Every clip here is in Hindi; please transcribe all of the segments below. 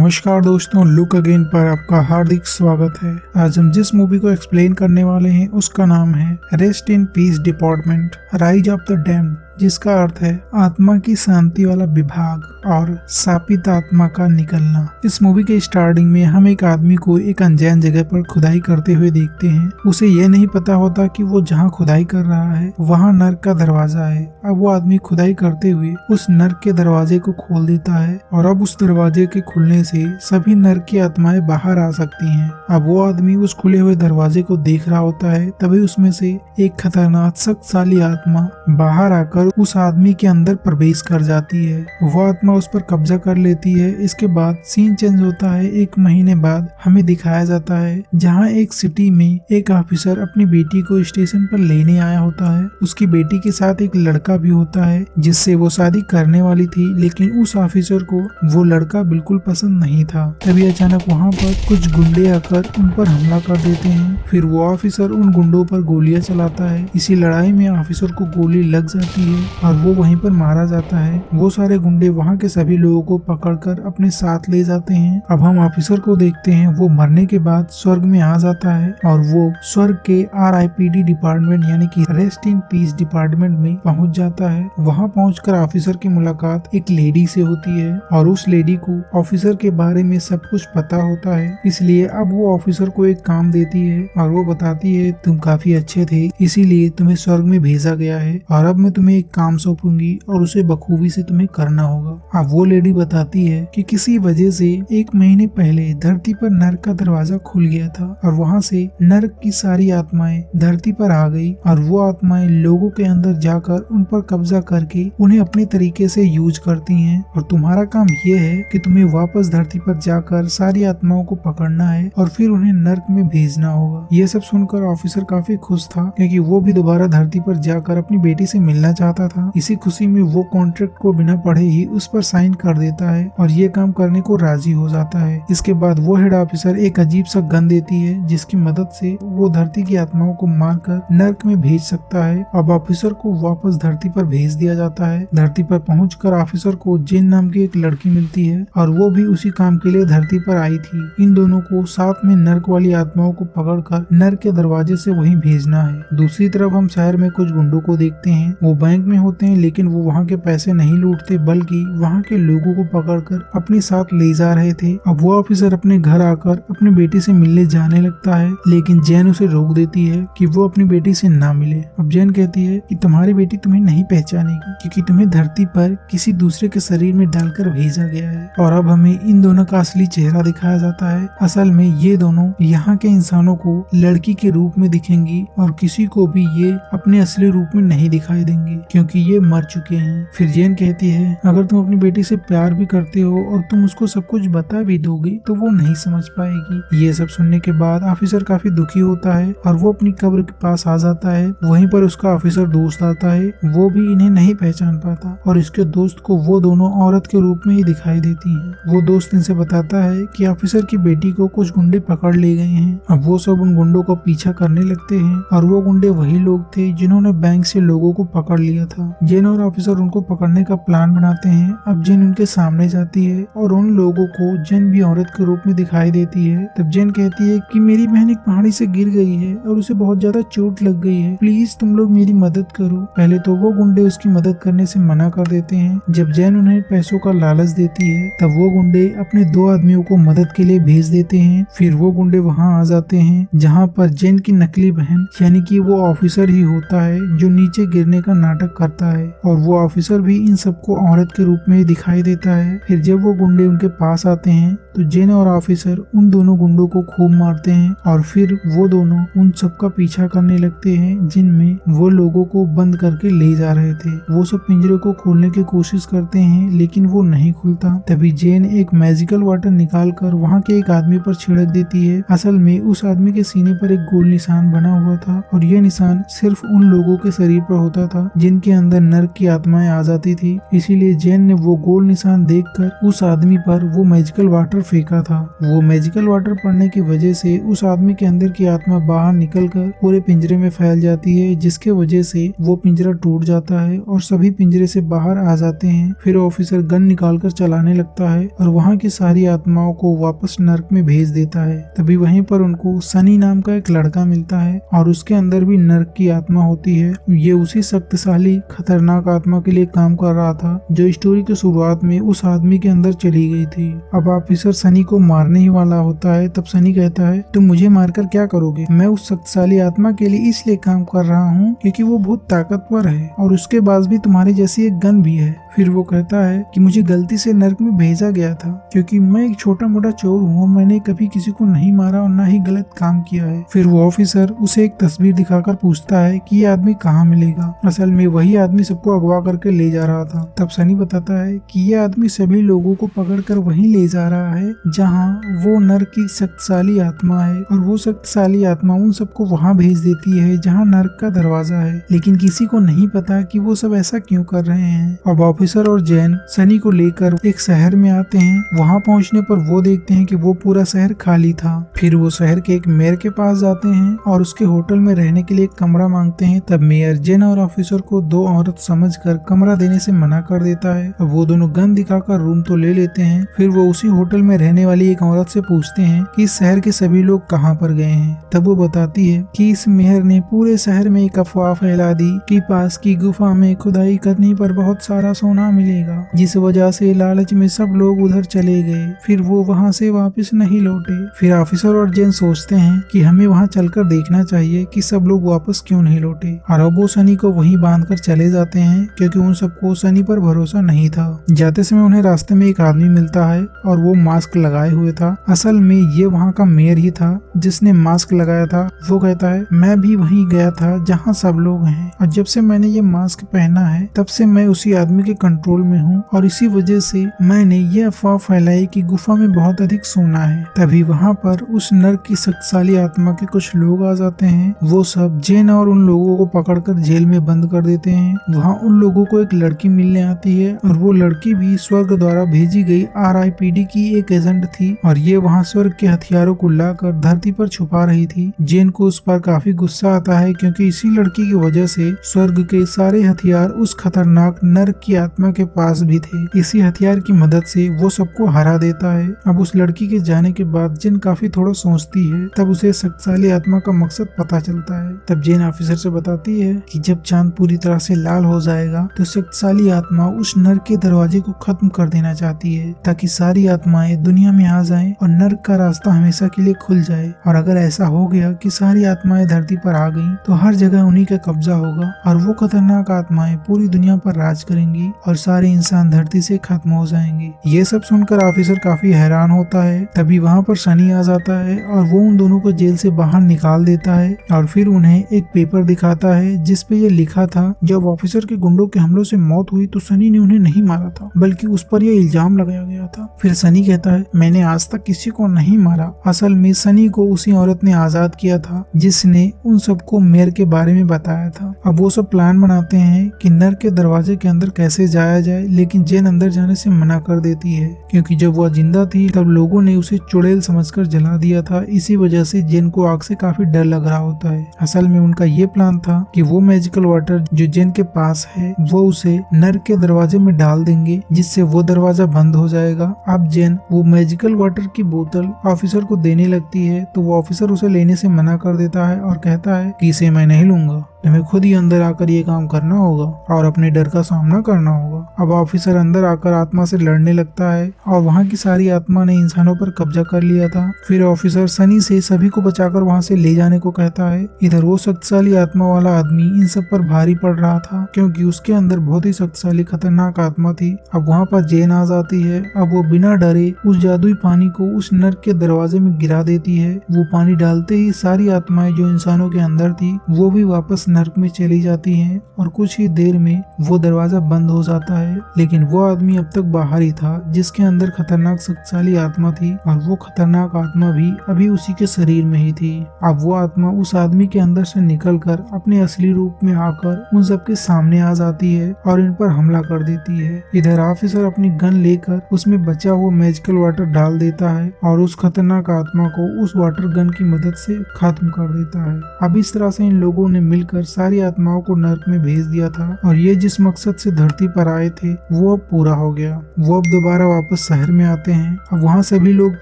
नमस्कार दोस्तों, लुक अगेन पर आपका हार्दिक स्वागत है। आज हम जिस मूवी को एक्सप्लेन करने वाले हैं उसका नाम है rest in peace department, rise of the damned, जिसका अर्थ है आत्मा की शांति वाला विभाग और शापित आत्मा का निकलना। इस मूवी के स्टार्टिंग में हम एक आदमी को एक अनजान जगह पर खुदाई करते हुए देखते हैं। उसे यह नहीं पता होता कि वो जहाँ खुदाई कर रहा है वहाँ नर्क का दरवाजा है। अब वो आदमी खुदाई करते हुए उस नर्क के दरवाजे को खोल देता है और अब उस दरवाजे के खुलने से सभी नर्क की आत्माएं बाहर आ सकती हैं। अब वो आदमी उस खुले हुए दरवाजे को देख रहा होता है, तभी उसमें से एक खतरनाक शक्तिशाली आत्मा बाहर आकर उस आदमी के अंदर प्रवेश कर जाती है। वो आत्मा उस पर कब्जा कर लेती है। इसके बाद सीन चेंज होता है। 1 महीने बाद हमें दिखाया जाता है जहाँ एक सिटी में एक ऑफिसर अपनी बेटी को स्टेशन पर लेने आया होता है। उसकी बेटी के साथ एक लड़का भी होता है जिससे वो शादी करने वाली थी, लेकिन उस ऑफिसर को वो लड़का बिल्कुल पसंद नहीं था। तभी अचानक वहाँ पर कुछ गुंडे आकर उन पर हमला कर देते हैं। फिर वो ऑफिसर उन गुंडों पर गोलियां चलाता है। इसी लड़ाई में ऑफिसर को गोली लग जाती है और वो वहीं पर मारा जाता है। वो सारे गुंडे वहाँ के सभी लोगों को पकड़कर अपने साथ ले जाते हैं। अब हम ऑफिसर को देखते हैं, वो मरने के बाद स्वर्ग में आ जाता है और वो स्वर्ग के RIPD डिपार्टमेंट यानी कि रेस्ट इन पीस डिपार्टमेंट में पहुँच जाता है। वहाँ पहुँचकर ऑफिसर की मुलाकात एक लेडी से होती है और उस लेडी को ऑफिसर के बारे में सब कुछ पता होता है। इसलिए अब वो ऑफिसर को एक काम देती है और वो बताती है तुम काफी अच्छे थे, इसीलिए तुम्हें स्वर्ग में भेजा गया है और अब मैं तुम्हें एक काम सौंपूंगी और उसे बखूबी से तुम्हें करना होगा। अब वो लेडी बताती है कि किसी वजह से 1 महीने पहले धरती पर नर्क का दरवाजा खुल गया था और वहाँ से नर्क की सारी आत्माएं धरती पर आ गई और वो आत्माएं लोगों के अंदर जाकर उन पर कब्जा करके उन्हें अपने तरीके से यूज करती हैं और तुम्हारा काम ये है कि तुम्हें वापस धरती पर जाकर सारी आत्माओं को पकड़ना है और फिर उन्हें नर्क में भेजना होगा। ये सब सुनकर ऑफिसर काफी खुश था क्योंकि वो भी दोबारा धरती पर जाकर अपनी बेटी से मिलना चाहता था। इसी खुशी में वो कॉन्ट्रैक्ट को बिना पढ़े ही उस पर साइन कर देता है और ये काम करने को राजी हो जाता है। इसके बाद वो हेड ऑफिसर एक अजीब सा गन देती है जिसकी मदद से वो धरती की आत्माओं को मारकर नर्क में भेज सकता है। अब ऑफिसर को वापस धरती पर भेज दिया जाता है। धरती पर पहुंचकर ऑफिसर को जेन नाम की एक लड़की मिलती है और वो भी उसी काम के लिए धरती पर आई थी। इन दोनों को साथ में नर्क वाली आत्माओं को पकड़कर नर्क के दरवाजे से वहीं भेजना है। दूसरी तरफ हम शहर में कुछ गुंडों को देखते हैं। वो बैंक में होते हैं, लेकिन वो वहाँ के पैसे नहीं लूटते बल्कि वहाँ के लोगों को पकड़कर अपने साथ ले जा रहे थे। अब वो ऑफिसर अपने घर आकर अपनी बेटी से मिलने जाने लगता है, लेकिन जैन उसे रोक देती है कि वो अपनी बेटी से ना मिले। अब जैन कहती है कि तुम्हारी बेटी तुम्हें नहीं पहचानेगी क्योंकि तुम्हें धरती पर किसी दूसरे के शरीर में डालकर भेजा गया है। और अब हमें इन दोनों का असली चेहरा दिखाया जाता है। असल में ये दोनों यहाँ के इंसानों को लड़की के रूप में दिखेंगी और किसी को भी ये अपने असली रूप में नहीं दिखाई देंगे क्योंकि ये मर चुके हैं। फिर जैन कहती है अगर तुम अपनी बेटी से प्यार भी करते हो और तुम उसको सब कुछ बता भी दोगे तो वो नहीं समझ पाएगी। ये सब सुनने के बाद ऑफिसर काफी दुखी होता है और वो अपनी कब्र के पास आ जाता है। वहीं पर उसका ऑफिसर दोस्त आता है, वो भी इन्हें नहीं पहचान पाता और इसके दोस्त को वो दोनों औरत के रूप में ही दिखाई देती हैं। वो दोस्त इनसे बताता है कि ऑफिसर की बेटी को कुछ गुंडे पकड़ ले गए हैं। अब वो सब उन गुंडों को पीछा करने लगते हैं और वो गुंडे वही लोग थे जिन्होंने बैंक से लोगों को पकड़ लिया था। जेन और ऑफिसर उनको पकड़ने का प्लान बनाते हैं। अब जेन उनके सामने जाती है और उन लोगों को जेन भी औरत के रूप में दिखाई देती है। तब जेन कहती है कि मेरी बहन एक पहाड़ी से गिर गई है और उसे बहुत ज्यादा चोट लग गई है, प्लीज तुम लोग मेरी मदद करो। पहले तो वो गुंडे उसकी मदद करने से मना कर देते हैं। जब जेन उन्हें पैसों का लालच देती है तब वो गुंडे अपने 2 आदमियों को मदद के लिए भेज देते हैं। फिर वो गुंडे वहाँ आ जाते हैं जहाँ पर जेन की नकली बहन यानी कि वो ऑफिसर ही होता है जो नीचे गिरने का नाटक करता है और वो ऑफिसर भी इन सबको औरत के रूप में दिखाई देता है। फिर जब वो गुंडे उनके पास आते हैं तो जेन और ऑफिसर उन दोनों गुंडों को खूब मारते हैं और फिर वो दोनों उन सब का पीछा करने लगते हैं जिनमें वो लोगों को बंद करके ले जा रहे थे। वो सब पिंजरे को खोलने की कोशिश करते हैं लेकिन वो नहीं खुलता। तभी जेन एक मैजिकल वाटर निकाल कर वहाँ के एक आदमी पर छिड़क देती है। असल में उस आदमी के सीने पर एक गोल निशान बना हुआ था और ये निशान सिर्फ उन लोगों के शरीर पर होता था जिनके अंदर नर्क की आत्माएं आ जाती थी। इसीलिए जेन ने वो गोल निशान देखकर उस आदमी पर वो मैजिकल वाटर पर फेंका था। वो मैजिकल वाटर पड़ने की वजह से उस आदमी के अंदर की आत्मा बाहर निकलकर पूरे पिंजरे में फैल जाती है, जिसके वजह से वो पिंजरा टूट जाता है और सभी पिंजरे से बाहर आ जाते हैं। फिर ऑफिसर गन निकालकर चलाने लगता है और वहाँ की सारी आत्माओं को वापस नर्क में भेज देता है। तभी वहीं पर उनको सनी नाम का एक लड़का मिलता है और उसके अंदर भी नर्क की आत्मा होती है। ये उसी शक्तिशाली खतरनाक आत्मा के लिए काम कर रहा था जो स्टोरी की शुरुआत में उस आदमी के अंदर चली गई थी। अब ऑफिसर सनी को मारने ही वाला होता है, तब सनी कहता है तुम मुझे मारकर क्या करोगे? मैं उस शक्तिशाली आत्मा के लिए इसलिए काम कर रहा हूँ क्योंकि वो बहुत ताकतवर है और उसके पास भी तुम्हारी जैसी एक गन भी है। फिर वो कहता है कि मुझे गलती से नर्क में भेजा गया था क्योंकि मैं एक छोटा मोटा चोर हूँ, मैंने कभी किसी को नहीं मारा और ना ही गलत काम किया है। फिर वो ऑफिसर उसे एक तस्वीर दिखाकर पूछता है कि ये आदमी कहाँ मिलेगा। असल में वही आदमी सबको अगवा करके ले जा रहा था। तब सनी बताता है कि ये आदमी सभी लोगों को पकड़कर वहीं ले जा रहा है जहाँ वो नर्क की शक्तिशाली आत्मा है और वो शक्तिशाली आत्मा उन सबको वहाँ भेज देती है जहाँ नर्क का दरवाजा है। लेकिन किसी को नहीं पता कि वो सब ऐसा क्यों कर रहे हैं। अब ऑफिसर और जैन सनी को लेकर एक शहर में आते हैं। वहाँ पहुँचने पर वो देखते हैं कि वो पूरा शहर खाली था। फिर वो शहर के एक मेयर के पास जाते हैं और उसके होटल में रहने के लिए एक कमरा मांगते हैं। तब मेयर जैन और ऑफिसर को दो औरत समझकर कमरा देने से मना कर देता है। अब वो दोनों गन दिखाकर रूम तो ले लेते हैं। फिर वो उसी होटल में रहने वाली एक औरत से पूछते हैं कि इस शहर के सभी लोग कहाँ पर गए हैं। तब वो बताती है कि इस मेयर ने पूरे शहर में एक अफवाह फैला दी कि पास की गुफा में खुदाई करने पर बहुत सारा सोना मिलेगा, जिस वजह से लालच में सब लोग उधर चले गए। फिर वो वहाँ से वापस नहीं लौटे। फिर ऑफिसर और जैन सोचते हैं कि हमें वहाँ चलकर देखना चाहिए कि सब लोग वापस क्यों नहीं लौटे और अब वो सनी को वहीं बांधकर चले जाते हैं क्योंकि उन सबको सनी पर भरोसा नहीं था। जाते समय उन्हें रास्ते में एक आदमी मिलता है और वो मास्क लगाए हुए था। असल में ये वहाँ का मेयर ही था जिसने मास्क लगाया था। वो कहता है मैं भी वहीं गया था जहाँ सब लोग हैं और जब से मैंने ये मास्क पहना है तब से मैं उसी आदमी के कंट्रोल में हूँ और इसी वजह से मैंने ये अफवाह फैलाई कि गुफा में बहुत अधिक सोना है। तभी वहाँ पर उस नर्क की शक्तिशाली आत्मा के कुछ लोग आ जाते हैं। वो सब जैन और उन लोगों को पकड़कर जेल में बंद कर देते हैं। वहाँ उन लोगों को एक लड़की मिलने आती है और वो लड़की भी स्वर्ग द्वारा भेजी गई RIPD की एक एजेंट थी और ये वहाँ स्वर्ग के हथियारों को लाकर धरती पर छुपा रही थी। जैन को उस पर काफी गुस्सा आता है क्योंकि इसी लड़की की वजह से स्वर्ग के सारे हथियार उस खतरनाक नर्क की आत्मा के पास भी थे। इसी हथियार की मदद से वो सबको हरा देता है। अब उस लड़की के जाने के बाद जैन काफी थोड़ा सोचती है। तब उसे शक्तिशाली आत्मा का मकसद पता चलता है। तब जैन ऑफिसर से बताती है कि जब चांद पूरी तरह से लाल हो जाएगा तो शक्तिशाली आत्मा उस नर्क के दरवाजे को खत्म कर देना चाहती है ताकि सारी आत्माएं दुनिया में आ जाएं और नर्क का रास्ता हमेशा के लिए खुल जाए। और अगर ऐसा हो गया कि सारी आत्माएं धरती पर आ गईं तो हर जगह उन्हीं का कब्जा होगा और वो खतरनाक आत्माएं पूरी दुनिया पर राज करेंगी और सारे इंसान धरती से खत्म हो जाएंगे। ये सब सुनकर ऑफिसर काफी हैरान होता है। तभी वहाँ पर सनी आ जाता है और वो उन दोनों को जेल से बाहर निकाल देता है और फिर उन्हें एक पेपर दिखाता है जिसपे ये लिखा था जब ऑफिसर के गुंडों के हमलों से मौत हुई तो सनी ने उन्हें नहीं मारा था बल्कि उस पर यह इल्जाम लगाया गया था। फिर सनी कहता है मैंने आज तक किसी को नहीं मारा। असल में सनी को उसी औरत ने आजाद किया था जिसने उन सबको मेयर के बारे में बताया था। अब वो सब प्लान बनाते हैं कि नर्क के दरवाजे के अंदर कैसे जाया जाए, लेकिन जैन अंदर जाने से मना कर देती है क्योंकि जब वह जिंदा थी तब लोगों ने उसे चुड़ैल समझकर जला दिया था। इसी वजह से जैन को आग से काफी डर लग रहा होता है। असल में उनका ये प्लान था कि वो मैजिकल वाटर जो जैन के पास है वो उसे नर्क के दरवाजे में डाल देंगे जिससे वो दरवाजा बंद हो जाएगा। अब जैन वो मैजिकल वाटर की बोतल ऑफिसर को देने लगती है तो वो ऑफिसर उसे लेने से मना कर देता है और कहता है कि इसे मैं नहीं लूंगा, तुम्हें खुद ही अंदर आकर ये काम करना होगा और अपने डर का सामना करना होगा। अब ऑफिसर अंदर आकर आत्मा से लड़ने लगता है और वहाँ की सारी आत्मा ने इंसानों पर कब्जा कर लिया था। फिर ऑफिसर सनी से सभी को बचाकर वहाँ से ले जाने को कहता है। इधर वो शक्तिशाली आत्मा वाला आदमी इन सब पर भारी पड़ रहा था क्योंकि उसके अंदर बहुत ही शक्तिशाली खतरनाक आत्मा थी। अब वहाँ पर जैन आ जाती है। अब वो बिना डरे उस जादुई पानी को उस नर्क के दरवाजे में गिरा देती है। वो पानी डालते ही सारी आत्माएं जो इंसानों के अंदर थी वो भी वापस नर्क में चली जाती हैं और कुछ ही देर में वो दरवाजा बंद हो जाता है। लेकिन वो आदमी अब तक बाहर ही था जिसके अंदर खतरनाक शक्तिशाली आत्मा थी और वो खतरनाक आत्मा भी अभी उसी के शरीर में ही थी। अब वो आत्मा उस आदमी के अंदर से निकलकर अपने असली रूप में आकर उन सबके सामने आ जाती है और इन पर हमला कर देती है। इधर ऑफिसर अपनी गन लेकर उसमें बचा हुआ मैजिकल वाटर डाल देता है और उस खतरनाक आत्मा को उस वाटर गन की मदद से खत्म कर देता है। अब इस तरह से इन लोगों ने मिलकर सारी आत्माओं को नर्क में भेज दिया था और ये जिस मकसद से धरती पर आए थे वो अब पूरा हो गया। वो अब दोबारा वापस शहर में आते हैं। अब वहाँ सभी लोग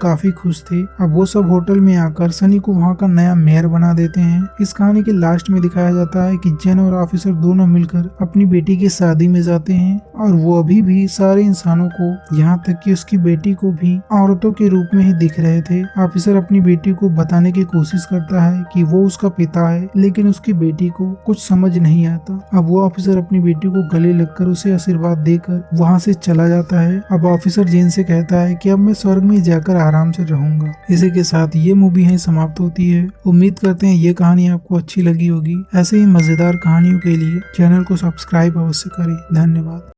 काफी खुश थे। अब वो सब होटल में आकर सनी को वहाँ का नया मेयर बना देते हैं। इस कहानी के लास्ट में दिखाया जाता है कि जेन और ऑफिसर दोनों मिलकर अपनी बेटी की शादी में जाते हैं और वो अभी भी सारे इंसानों को, यहाँ तक कि उसकी बेटी को भी औरतों के रूप में ही दिख रहे थे। ऑफिसर अपनी बेटी को बताने की कोशिश करता है कि वो उसका पिता है, लेकिन उसकी बेटी को कुछ समझ नहीं आता। अब वो ऑफिसर अपनी बेटी को गले लगकर उसे आशीर्वाद देकर वहाँ से चला जाता है। अब ऑफिसर जेन से कहता है कि अब मैं स्वर्ग में जाकर आराम से रहूंगा। इसी के साथ ये मूवी है समाप्त होती है। उम्मीद करते हैं ये कहानी आपको अच्छी लगी होगी। ऐसे ही मजेदार कहानियों के लिए चैनल को सब्सक्राइब अवश्य करें। धन्यवाद।